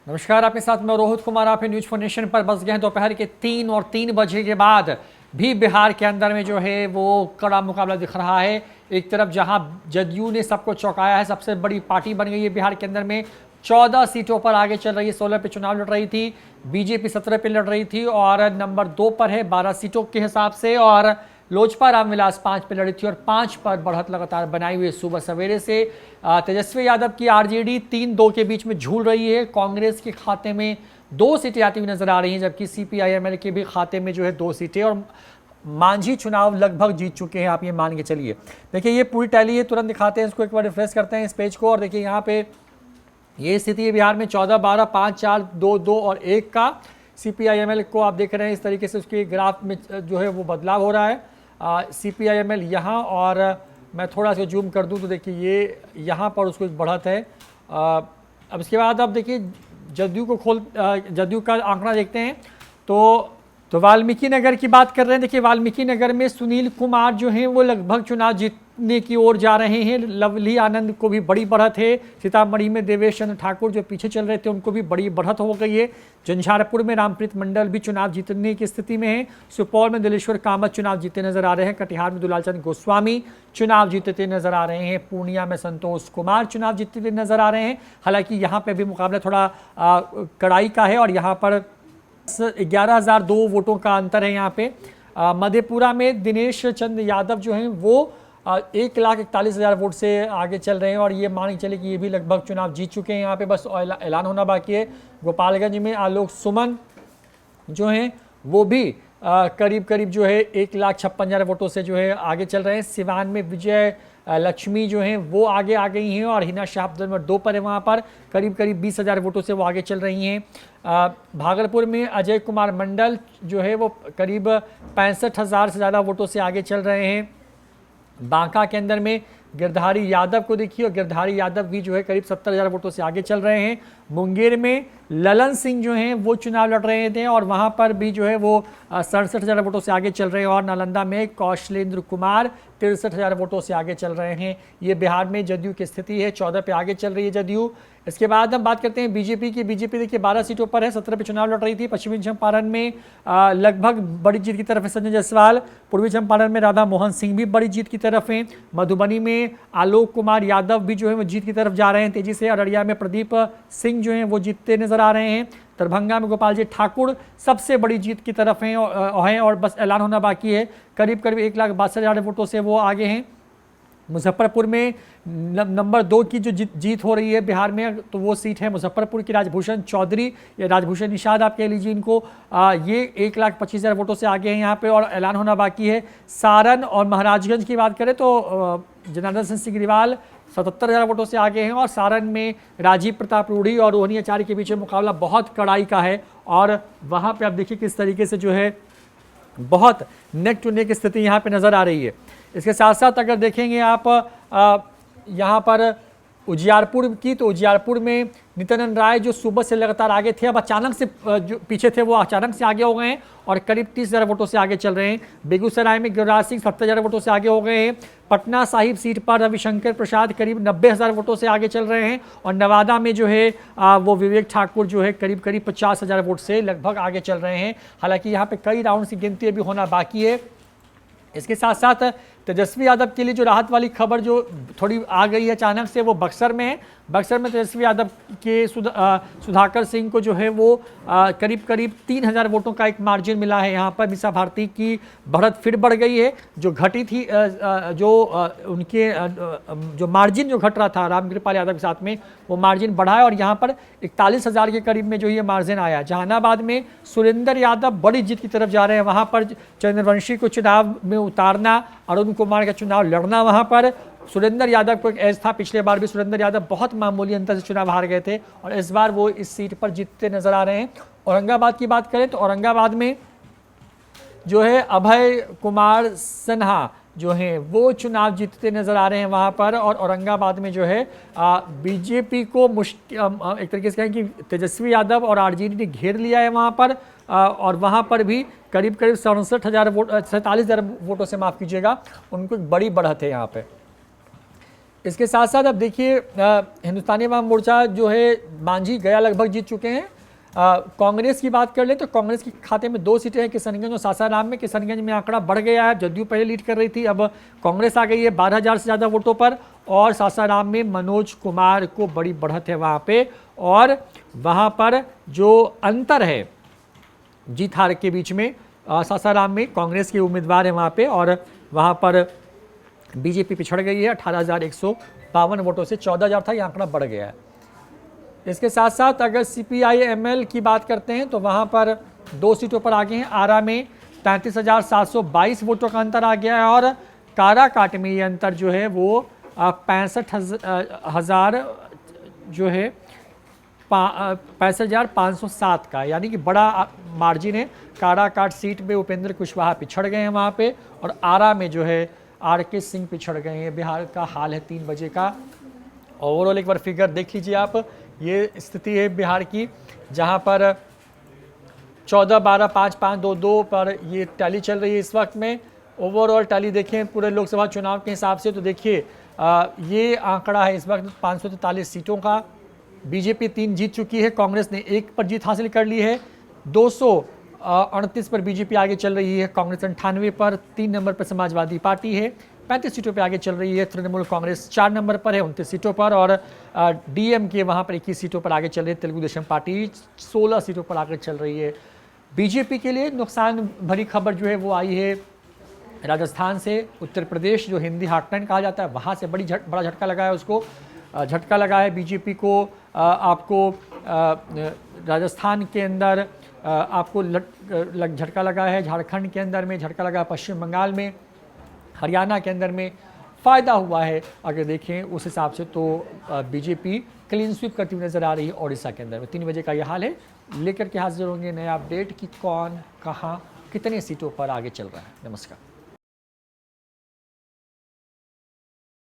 नमस्कार, आपके साथ मैं रोहित कुमार। आप न्यूज फॉर नेशन पर बस गए हैं दोपहर के 3 के बाद भी बिहार के अंदर में जो है वो कड़ा मुकाबला दिख रहा है। एक तरफ जहां जदयू ने सबको चौंकाया है, सबसे बड़ी पार्टी बन गई है बिहार के अंदर में, 14 सीटों पर आगे चल रही है। 16 पे चुनाव लड़ रही थी बीजेपी, 17 पे लड़ रही थी और नंबर 2 पर है 12 सीटों के हिसाब से। और लोजपा रामविलास 5 पे लड़ी थी और 5 पर बढ़त लगातार बनाई हुई सुबह सवेरे से। तेजस्वी यादव की आरजेडी 3-2 के बीच में झूल रही है। कांग्रेस के खाते में 2 सीटें आती हुई नजर आ रही हैं, जबकि सीपीआईएमएल के भी खाते में जो है 2 सीटें। और मांझी चुनाव लगभग जीत चुके हैं, आप ये मान के चलिए। देखिए ये पूरी टैली है, तुरंत दिखाते हैं इसको, एक बार रिफ्रेश करते हैं इस पेज को। और देखिए यहाँ पे ये स्थिति है बिहार में 14-12, 5-4, 2-2 और 1 का। सीपीआईएमएल को आप देख रहे हैं इस तरीके से उसके ग्राफ में जो है वो बदलाव हो रहा है। सीपीआईएमएल यहाँ, और मैं थोड़ा सा जूम कर दूं तो देखिए ये यहाँ पर उसको एक बढ़त है। अब इसके बाद अब देखिए जदयू को जदयू का आंकड़ा देखते हैं तो वाल्मीकि नगर की बात कर रहे हैं। देखिए वाल्मीकि नगर में सुनील कुमार जो हैं वो लगभग चुनाव जीतने की ओर जा रहे हैं। लवली आनंद को भी बड़ी बढ़त है। सीतामढ़ी में देवेश चंद्र ठाकुर जो पीछे चल रहे थे उनको भी बड़ी बढ़त हो गई है। झंझारपुर में रामप्रीत मंडल भी चुनाव जीतने की स्थिति में है। सुपौल में दिलेश्वर कामत चुनाव जीतते नजर आ रहे हैं। कटिहार में दुलाल चंद गोस्वामी चुनाव जीतते नजर आ रहे हैं। पूर्णिया में संतोष कुमार चुनाव जीतते हुए नजर आ रहे हैं। हालांकि यहाँ पे भी मुकाबला थोड़ा कड़ाई का है और यहाँ पर 11,002 वोटों का अंतर है। यहाँ पे मधेपुरा में दिनेश चंद यादव जो हैं वो 1,41,000 वोट से आगे चल रहे हैं और ये मान के चले कि ये भी लगभग चुनाव जीत चुके हैं। यहाँ पे बस ऐलान होना बाकी है। गोपालगंज में आलोक सुमन जो हैं वो भी करीब करीब जो है 1,56,000 वोटों से जो है आगे चल रहे हैं। सिवान में विजय लक्ष्मी जो हैं वो आगे आ गई हैं और हिना शाह नंबर 2 पर है। वहाँ पर करीब करीब 20,000 वोटों से वो आगे चल रही हैं। भागलपुर में अजय कुमार मंडल जो है वो करीब 65,000 से ज़्यादा वोटों से आगे चल रहे हैं। बांका के अंदर में गिरधारी यादव को देखिए और गिरधारी यादव भी जो है करीब 70,000 वोटों से आगे चल रहे हैं। मुंगेर में ललन सिंह जो हैं वो चुनाव लड़ रहे थे और वहां पर भी जो है वो 67,000 वोटों से आगे चल रहे हैं। और नालंदा में कौशलेंद्र कुमार 63,000 वोटों से आगे चल रहे हैं। ये बिहार में जदयू की स्थिति है, 14 पे आगे चल रही है जदयू। इसके बाद हम बात करते हैं बीजेपी की। बीजेपी देखिए 12 सीटों पर है, 17 पे चुनाव लड़ रही थी। पश्चिमी चंपारण में लगभग बड़ी जीत की तरफ है संजय जायसवाल। पूर्वी चंपारण में राधा मोहन सिंह भी बड़ी जीत की तरफ हैं। मधुबनी में आलोक कुमार यादव भी जो है वो जीत की तरफ जा रहे हैं तेजी से। अररिया में प्रदीप सिंह जो हैं वो जीतते नजर आ रहे हैं। दरभंगा में गोपाल जी ठाकुर सबसे बड़ी जीत की तरफ हैं और बस ऐलान होना बाकी है। करीब करीब 1,62,000 वोटों से वो आगे हैं। मुजफ्फरपुर में नंबर 2 की जो जीत हो रही है बिहार में, तो वो सीट है मुजफ्फरपुर की राजभूषण चौधरी या राजभूषण निषाद आप कह लीजिए इनको। ये 1,25,000 वोटों से आगे हैं यहाँ पे और ऐलान होना बाकी है। सारण और महाराजगंज की बात करें तो जनार्दन सिंह सिग्रीवाल 77,000 वोटों से आगे हैं और सारण में राजीव प्रताप रूढ़ी और रोहिणी आचार्य के बीच मुकाबला बहुत कड़ाई का है। और वहाँ पे आप देखिए किस तरीके से जो है बहुत नेक टू नेक स्थिति यहाँ पे नज़र आ रही है। इसके साथ साथ अगर देखेंगे आप यहाँ पर उजियारपुर की, तो उजियारपुर में नित्यानंद राय जो सुबह से लगातार आगे थे, अब अचानक से जो पीछे थे वो अचानक से आगे हो गए हैं और करीब 30,000 वोटों से आगे चल रहे हैं। बेगूसराय में गिरिराज सिंह 70,000 वोटों से आगे हो गए हैं। पटना साहिब सीट पर रविशंकर प्रसाद करीब 90,000 वोटों से आगे चल रहे हैं और नवादा में जो है वो विवेक ठाकुर जो है करीब करीब 50,000 वोट से लगभग आगे चल रहे हैं। हालांकि यहाँ पे कई राउंड की गिनती अभी होना बाकी है। इसके साथ साथ तेजस्वी यादव के लिए जो राहत वाली खबर जो थोड़ी आ गई है अचानक से, वो बक्सर में है। बक्सर में तेजस्वी यादव के सुधाकर सिंह को जो है वो करीब करीब 3,000 वोटों का एक मार्जिन मिला है। यहाँ पर मीसा भारती की बढ़त फिर बढ़ गई है। जो घटी थी उनके जो मार्जिन जो घट रहा था रामकृपाल यादव के साथ में, वो मार्जिन बढ़ा है और यहाँ पर 41,000 के करीब में जो ये मार्जिन आया। जहानाबाद में सुरेंद्र यादव बड़ी जीत की तरफ जा रहे हैं। वहाँ पर चंद्रवंशी को चुनाव में उतारना, अरुण कुमार का चुनाव लड़ना, वहाँ पर सुरेंद्र यादव को एक एज था। पिछले बार भी सुरेंद्र यादव बहुत मामूली अंतर से चुनाव हार गए थे और इस बार वो इस सीट पर जीतते नजर आ रहे हैं। औरंगाबाद की बात करें तो औरंगाबाद में जो है अभय कुमार सिन्हा जो हैं वो चुनाव जीतते नजर आ रहे हैं वहाँ पर। और औरंगाबाद में जो है बीजेपी को एक तरीके से कहें कि तेजस्वी यादव और आरजेडी ने घेर लिया है वहाँ पर और वहाँ पर भी करीब करीब 47,000 वोटों से माफ़ कीजिएगा, उनको एक बड़ी बढ़त है यहाँ पे। इसके साथ साथ अब देखिए हिंदुस्तानी अवाम मोर्चा जो है मांझी गया लगभग जीत चुके हैं। कांग्रेस की बात कर ले तो कांग्रेस के खाते में 2 सीटें हैं, किशनगंज और सासाराम में। किशनगंज में आंकड़ा बढ़ गया है, जदयू पहले लीड कर रही थी, अब कांग्रेस आ गई है 12,000 से ज़्यादा वोटों पर। और सासाराम में मनोज कुमार को बड़ी बढ़त है वहाँ पे, और वहाँ पर जो अंतर है जीत हार के बीच में, सासाराम में कांग्रेस के उम्मीदवार हैं वहाँ पे, और वहाँ पर बीजेपी पिछड़ गई है 18,152 वोटों से। 14,000 था, ये आंकड़ा बढ़ गया है। इसके साथ साथ अगर CPI-ML की बात करते हैं तो वहाँ पर 2 सीटों पर आगे हैं। आरा में 33,722 वोटों का अंतर आ गया है, और काराकाट में ये अंतर जो है वो 65,000 जो है 65,507 का, यानी कि बड़ा मार्जिन है। काराकाट सीट में उपेंद्र कुशवाहा पिछड़ गए हैं वहाँ पे, और आरा में जो है RK सिंह पिछड़ गए हैं। बिहार का हाल है 3 बजे का। ओवरऑल एक बार फिगर देख लीजिए आप, ये स्थिति है बिहार की, जहाँ पर 14, 12, 5, 5, 2, 2 पर ये टैली चल रही है इस वक्त में। ओवरऑल टैली देखें पूरे लोकसभा चुनाव के हिसाब से तो देखिए ये आंकड़ा है इस वक्त 543 सीटों का। बीजेपी 3 जीत चुकी है, कांग्रेस ने 1 पर जीत हासिल कर ली है। 238 पर बीजेपी आगे चल रही है, कांग्रेस 98 पर। 3 नंबर पर समाजवादी पार्टी है, 35 सीटों पर आगे चल रही है। तृणमूल कांग्रेस 4 नंबर पर है, 29 सीटों पर। और DMK वहाँ पर 21 सीटों पर आगे चल रही है। तेलुगु देशम पार्टी 16 सीटों पर आगे चल रही है। बीजेपी के लिए नुकसान भरी खबर जो है वो आई है राजस्थान से। उत्तर प्रदेश जो हिंदी हार्टलैंड कहा जाता है, वहाँ से बड़ा झटका लगा है उसको। झटका लगा है बीजेपी को। आपको राजस्थान के अंदर आपको झटका लगा है, झारखंड के अंदर में झटका लगा है, पश्चिम बंगाल में, हरियाणा के अंदर में फ़ायदा हुआ है। अगर देखें उस हिसाब से तो बीजेपी क्लीन स्वीप करती हुई नजर आ रही है ओडिशा के अंदर में। 3 बजे का ये हाल है, लेकर के हाजिर होंगे नया अपडेट कि कौन कहाँ कितने सीटों पर आगे चल रहा है। नमस्कार।